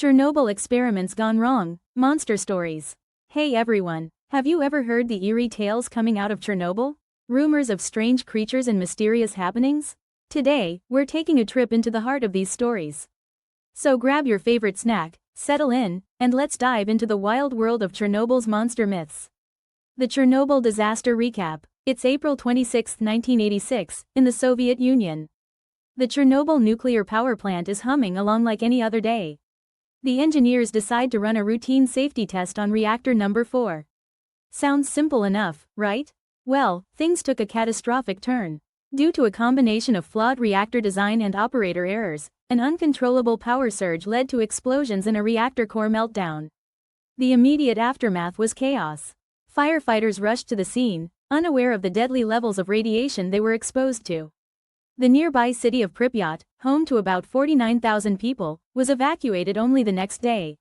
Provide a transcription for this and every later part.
Chernobyl experiments gone wrong, monster stories. Hey everyone, have you ever heard the eerie tales coming out of Chernobyl? Rumors of strange creatures and mysterious happenings? Today, we're taking a trip into the heart of these stories. So grab your favorite snack, settle in, and let's dive into the wild world of Chernobyl's monster myths. The Chernobyl disaster recap. It's April 26, 1986, in the Soviet Union. The Chernobyl nuclear power plant is humming along like any other day. The engineers decide to run a routine safety test on reactor number 4. Sounds simple enough, right? Well, things took a catastrophic turn. Due to a combination of flawed reactor design and operator errors, an uncontrollable power surge led to explosions and a reactor core meltdown. The immediate aftermath was chaos. Firefighters rushed to the scene, unaware of the deadly levels of radiation they were exposed to. The nearby city of Pripyat, home to about 49,000 people, was evacuated only the next day.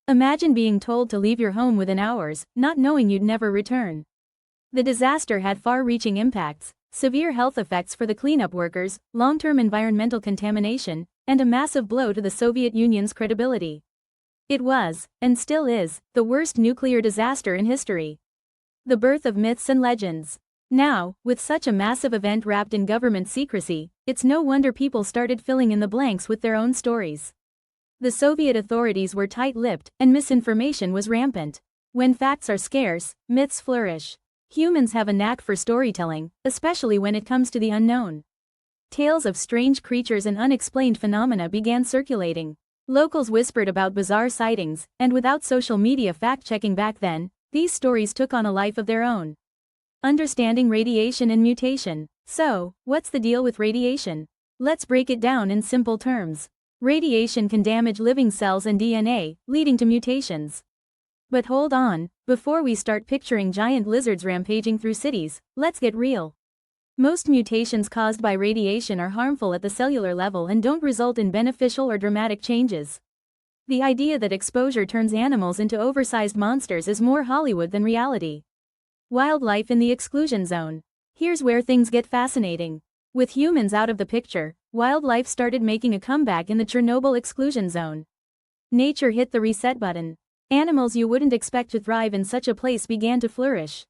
Imagine being told to leave your home within hours, not knowing you'd never return. The disaster had far-reaching impacts, severe health effects for the cleanup workers, long-term environmental contamination, and a massive blow to the Soviet Union's credibility. It was, and still is, the worst nuclear disaster in history. The birth of myths and legends. Now, with such a massive event wrapped in government secrecy, it's no wonder people started filling in the blanks with their own stories. The Soviet authorities were tight-lipped, and misinformation was rampant. When facts are scarce, myths flourish. Humans have a knack for storytelling, especially when it comes to the unknown. Tales of strange creatures and unexplained phenomena began circulating. Locals whispered about bizarre sightings, and without social media fact-checking back then, these stories took on a life of their own. Understanding radiation and mutation. So, what's the deal with radiation? Let's break it down in simple terms. Radiation can damage living cells and DNA, leading to mutations. But hold on, before we start picturing giant lizards rampaging through cities, let's get real. Most mutations caused by radiation are harmful at the cellular level and don't result in beneficial or dramatic changes. The idea that exposure turns animals into oversized monsters is more Hollywood than reality. Wildlife in the exclusion zone. Here's where things get fascinating. With humans out of the picture, wildlife started making a comeback in the Chernobyl exclusion zone. Nature hit the reset button. Animals you wouldn't expect to thrive in such a place began to flourish.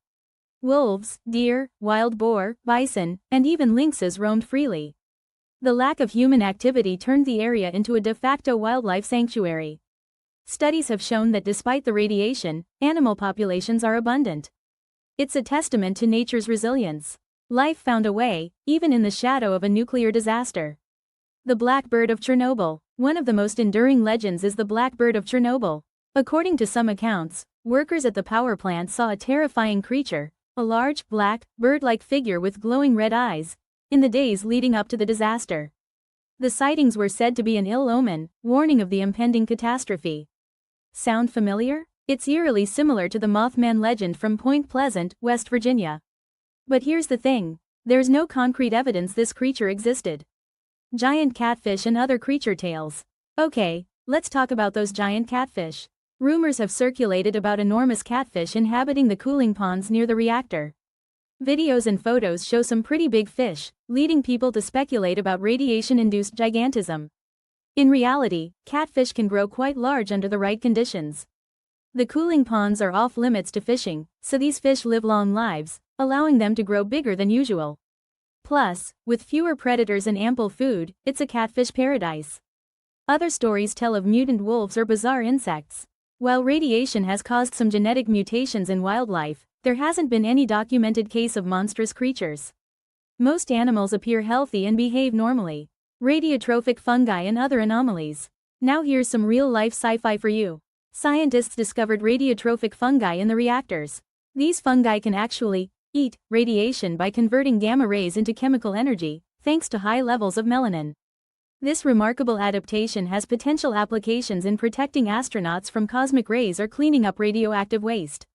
Wolves, deer, wild boar, bison, and even lynxes roamed freely. The lack of human activity turned the area into a de facto wildlife sanctuary. Studies have shown that despite the radiation, animal populations are abundant. It's a testament to nature's resilience. Life found a way, even in the shadow of a nuclear disaster. The Black Bird of Chernobyl. One of the most enduring legends is the Black Bird of Chernobyl. According to some accounts, workers at the power plant saw a terrifying creature, a large, black, bird-like figure with glowing red eyes, in the days leading up to the disaster. The sightings were said to be an ill omen, warning of the impending catastrophe. Sound familiar? It's eerily similar to the Mothman legend from Point Pleasant, West Virginia. But here's the thing, there's no concrete evidence this creature existed. Giant catfish and other creature tales. Okay, let's talk about those giant catfish. Rumors have circulated about enormous catfish inhabiting the cooling ponds near the reactor. Videos and photos show some pretty big fish, leading people to speculate about radiation-induced gigantism. In reality, catfish can grow quite large under the right conditions. The cooling ponds are off limits to fishing, so these fish live long lives, allowing them to grow bigger than usual. Plus, with fewer predators and ample food, it's a catfish paradise. Other stories tell of mutant wolves or bizarre insects. While radiation has caused some genetic mutations in wildlife, there hasn't been any documented case of monstrous creatures. Most animals appear healthy and behave normally. Radiotrophic fungi and other anomalies. Now here's some real-life sci-fi for you. Scientists discovered radiotrophic fungi in the reactors. These fungi can actually eat radiation by converting gamma rays into chemical energy, thanks to high levels of melanin. This remarkable adaptation has potential applications in protecting astronauts from cosmic rays or cleaning up radioactive waste.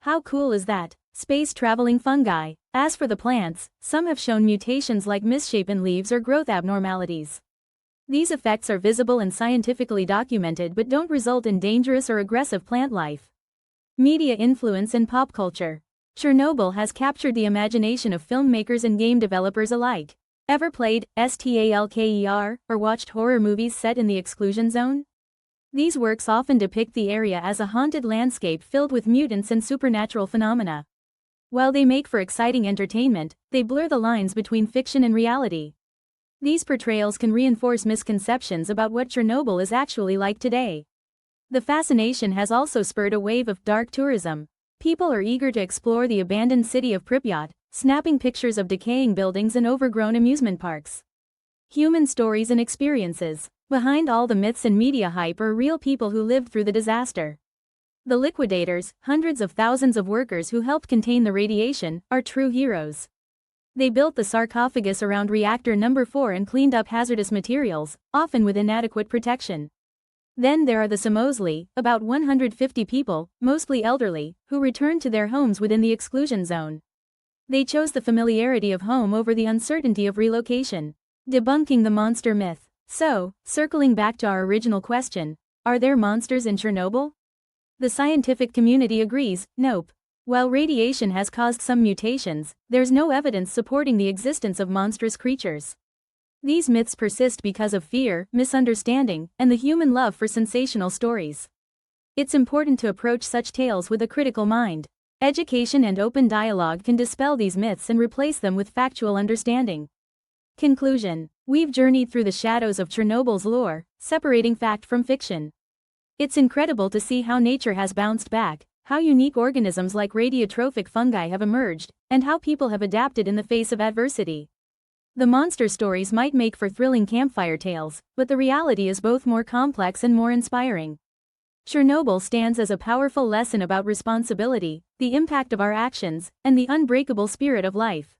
How cool is that? Space-traveling fungi. As for the plants, some have shown mutations like misshapen leaves or growth abnormalities. These effects are visible and scientifically documented but don't result in dangerous or aggressive plant life. Media influence and pop culture. Chernobyl has captured the imagination of filmmakers and game developers alike. Ever played Stalker or watched horror movies set in the exclusion zone? These works often depict the area as a haunted landscape filled with mutants and supernatural phenomena. While they make for exciting entertainment, they blur the lines between fiction and reality. These portrayals can reinforce misconceptions about what Chernobyl is actually like today. The fascination has also spurred a wave of dark tourism. People are eager to explore the abandoned city of Pripyat, snapping pictures of decaying buildings and overgrown amusement parks. Human stories and experiences. Behind all the myths and media hype are real people who lived through the disaster. The liquidators, hundreds of thousands of workers who helped contain the radiation, are true heroes. They built the sarcophagus around reactor number 4 and cleaned up hazardous materials, often with inadequate protection. Then there are the Samozli, about 150 people, mostly elderly, who returned to their homes within the exclusion zone. They chose the familiarity of home over the uncertainty of relocation. Debunking the monster myth. So, circling back to our original question, are there monsters in Chernobyl? The scientific community agrees, nope. While radiation has caused some mutations, there's no evidence supporting the existence of monstrous creatures. These myths persist because of fear, misunderstanding, and the human love for sensational stories. It's important to approach such tales with a critical mind. Education and open dialogue can dispel these myths and replace them with factual understanding. Conclusion. We've journeyed through the shadows of Chernobyl's lore, separating fact from fiction. It's incredible to see how nature has bounced back, how unique organisms like radiotrophic fungi have emerged, and how people have adapted in the face of adversity. The monster stories might make for thrilling campfire tales, but the reality is both more complex and more inspiring. Chernobyl stands as a powerful lesson about responsibility, the impact of our actions, and the unbreakable spirit of life.